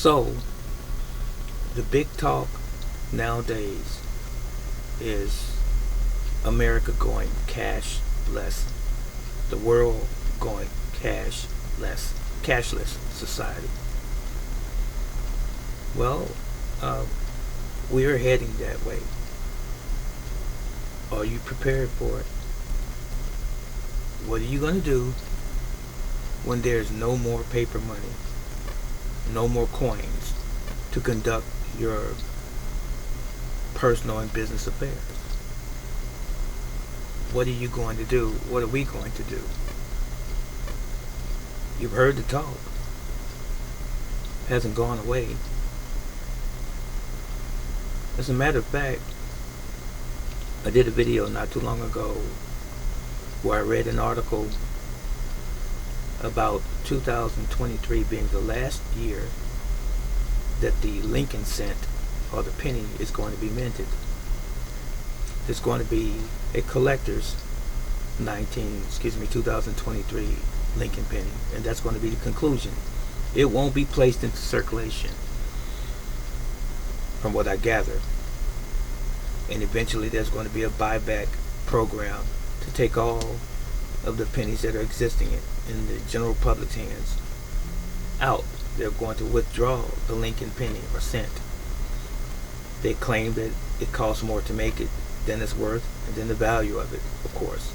So, the big talk nowadays is America going cashless, the world going cashless society. Well, uh, we are heading that way. Are you prepared for it? What are you going to do when there's no more paper money, no more coins to conduct your personal and business affairs? What are you going to do? What are we going to do? You've heard the talk. It hasn't gone away. As a matter of fact, I did a video not too long ago where I read an article about 2023 being the last year that the Lincoln cent or the penny is going to be minted. There's going to be a collector's 2023 Lincoln penny, and that's going to be the conclusion. It won't be placed into circulation, from what I gather. And eventually there's going to be a buyback program to take all of the pennies that are existing in the general public's hands out. They're going to withdraw the Lincoln penny or cent. They claim that it costs more to make it than it's worth, and then the value of it, of course,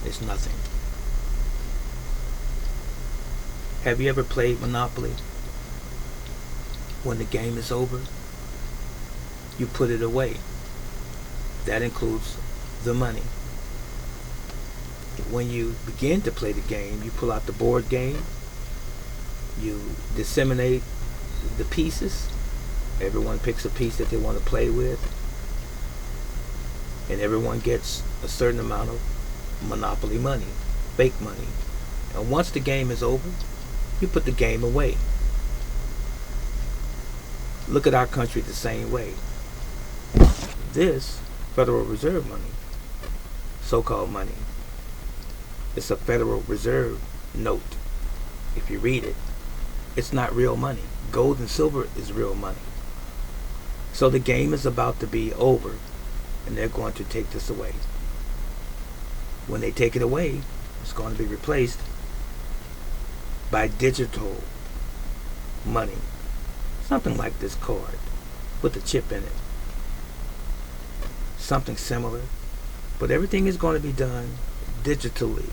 is nothing. Have you ever played Monopoly? When the game is over, you put it away. That includes the money. When you begin to play the game, you pull out the board game, you disseminate the pieces. Everyone picks a piece that they want to play with, and everyone gets a certain amount of Monopoly money, fake money. And once the game is over, you put the game away. Look at our country the same way. This Federal Reserve money, so-called money, it's a Federal Reserve note. If you read it, it's not real money. Gold and silver is real money. So the game is about to be over, and they're going to take this away. When they take it away, it's going to be replaced by digital money. Something like this card with a chip in it. Something similar. But everything is going to be done digitally.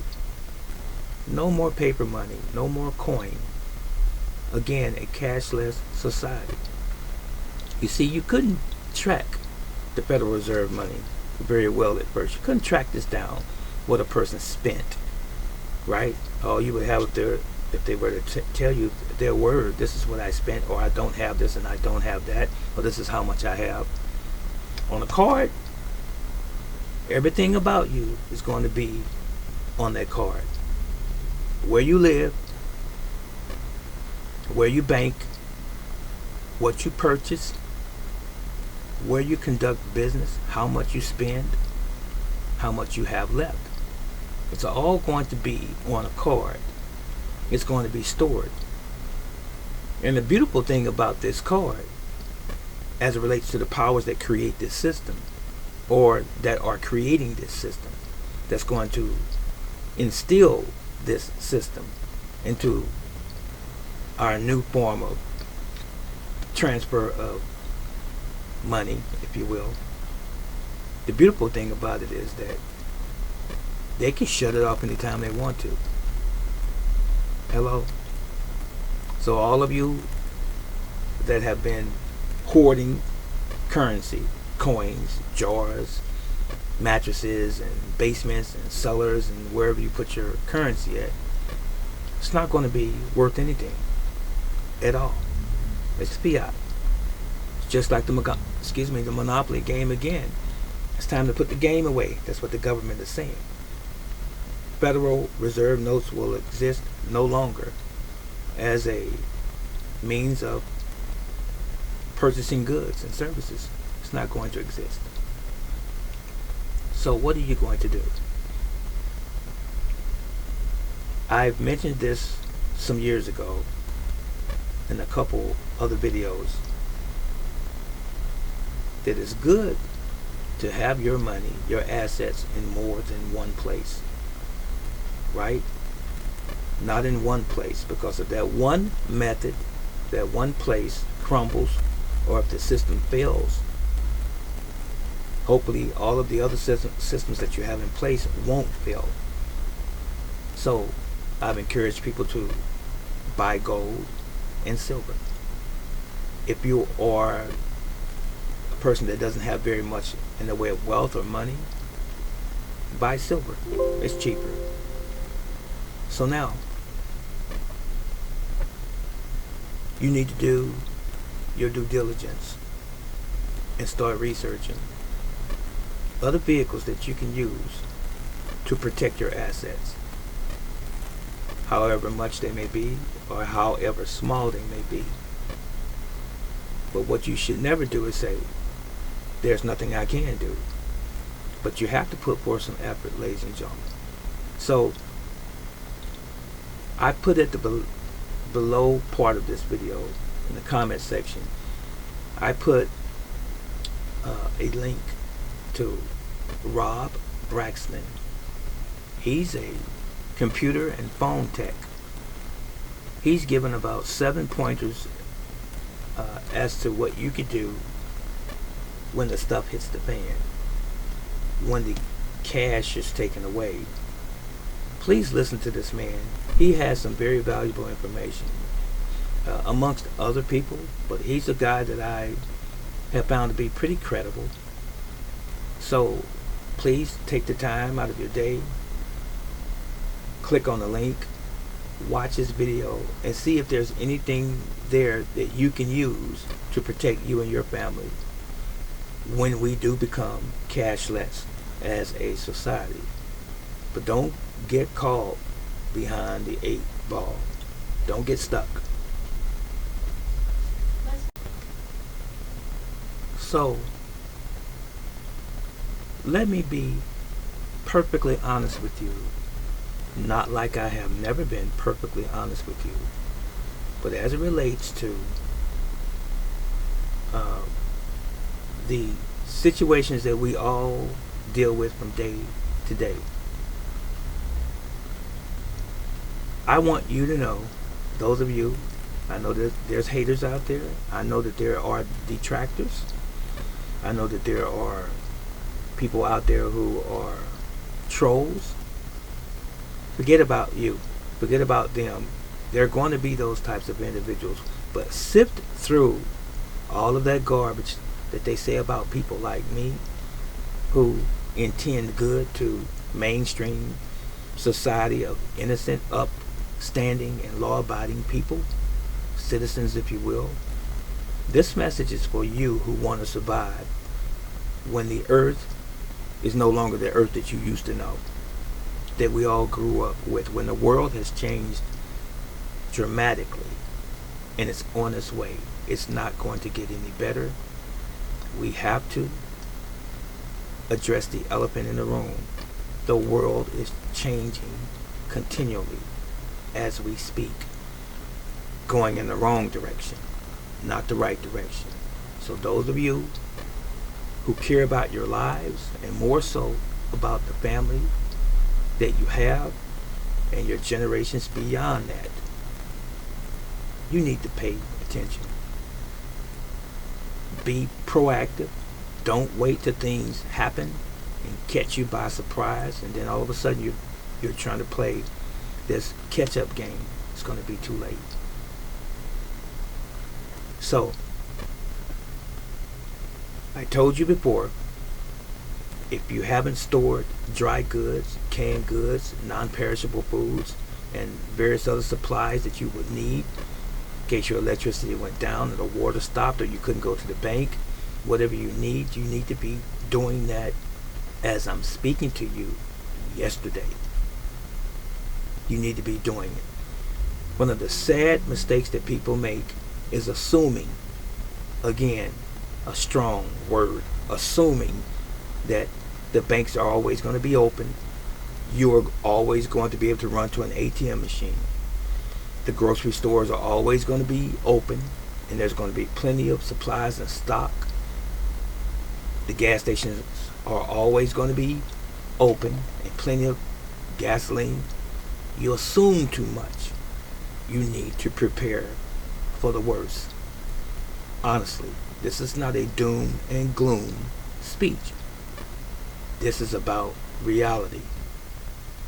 No more paper money, no more coin. Again, a cashless society. You see, you couldn't track the Federal Reserve money very well at first. You couldn't track this down, what a person spent, right? All you would have if they were to tell you their word, this is what I spent, or I don't have this and I don't have that, or this is how much I have. On a card, everything about you is going to be on that card. Where you live, where you bank, what you purchase, where you conduct business, how much you spend, how much you have left. It's all going to be on a card. It's going to be stored. And the beautiful thing about this card, as it relates to the powers that create this system, or that are creating this system, that's going to instill this system into our new form of transfer of money, if you will. The beautiful thing about it is that they can shut it off anytime they want to. Hello? So all of you that have been hoarding currency, coins, jars, mattresses, and basements, and cellars, and wherever you put your currency at, it's not going to be worth anything at all. It's fiat. It's just like the Monopoly game again. It's time to put the game away. That's what the government is saying. Federal Reserve notes will exist no longer as a means of purchasing goods and services. It's not going to exist. So what are you going to do? I've mentioned this some years ago, in a couple other videos that it's good to have your money, your assets in more than one place, right? Not in one place, because if that one method, that one place crumbles, or if the system fails, hopefully all of the other systems that you have in place won't fail. So I've encouraged people to buy gold and silver. If you are a person that doesn't have very much in the way of wealth or money, buy silver. It's cheaper. So now you need to do your due diligence and start researching other vehicles that you can use to protect your assets, however much they may be or however small they may be. But what you should never do is say, there's nothing I can do. But you have to put forth some effort, ladies and gentlemen. So I put at the below part of this video, in the comment section, I put a link to Rob Braxton. He's a computer and phone tech. He's given about 7 pointers as to what you could do when the stuff hits the fan, when the cash is taken away. Please listen to this man. He has some very valuable information amongst other people, but he's a guy that I have found to be pretty credible. So please take the time out of your day, click on the link, watch this video, and see if there's anything there that you can use to protect you and your family when we do become cashless as a society. But don't get caught behind the 8 ball. Don't get stuck. So let me be perfectly honest with you. Not like I have never been perfectly honest with you, but as it relates to the situations that we all deal with from day to day. I want you to know, those of you, I know that there's haters out there. I know that there are detractors. I know that there are people out there who are trolls. Forget about you. Forget about them. There are going to be those types of individuals. But sift through all of that garbage that they say about people like me, who intend good to mainstream society of innocent, upstanding, and law-abiding people, citizens, if you will. This message is for you who want to survive when the earth is no longer the earth that you used to know, that we all grew up with, when the world has changed dramatically and it's on its way. It's not going to get any better. We have to address the elephant in the room. The world is changing continually as we speak, going in the wrong direction, not the right direction. So those of you who care about your lives, and more so about the family that you have and your generations beyond that, you need to pay attention. Be proactive. Don't wait till things happen and catch you by surprise, and then all of a sudden you're trying to play this catch-up game. It's going to be too late. So I told you before, if you haven't stored dry goods, canned goods, non-perishable foods, and various other supplies that you would need in case your electricity went down or the water stopped or you couldn't go to the bank, whatever you need to be doing that as I'm speaking to you yesterday. You need to be doing it. One of the sad mistakes that people make is assuming, again, a strong word, assuming that the banks are always going to be open. You are always going to be able to run to an ATM machine. The grocery stores are always going to be open, and there's going to be plenty of supplies and stock. The gas stations are always going to be open and plenty of gasoline. You assume too much. You need to prepare for the worst. Honestly, this is not a doom and gloom speech. This is about reality.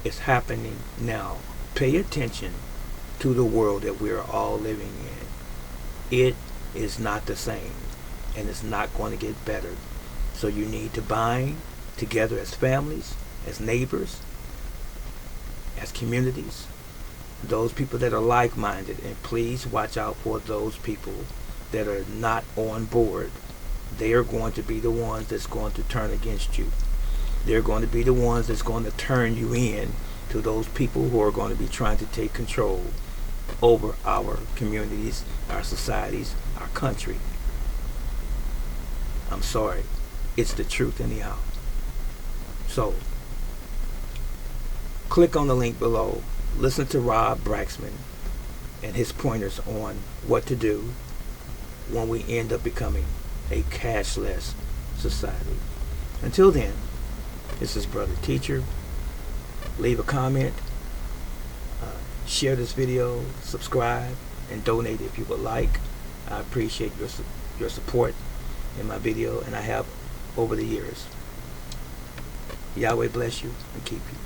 It's happening now. Pay attention to the world that we're all living in. It is not the same, and it's not going to get better. So you need to bind together as families, as neighbors, as communities, those people that are like-minded, and please watch out for those people that are not on board. They are going to be the ones that's going to turn against you. They're going to be the ones that's going to turn you in to those people who are going to be trying to take control over our communities, our societies, our country. I'm sorry. It's the truth anyhow. So, click on the link below. Listen to Rob Braxman and his pointers on what to do when we end up becoming a cashless society. Until then, this is Brother Teacher. Leave a comment, share this video, subscribe, and donate if you would like. I appreciate your support in my video, and I have over the years. Yahweh bless you and keep you.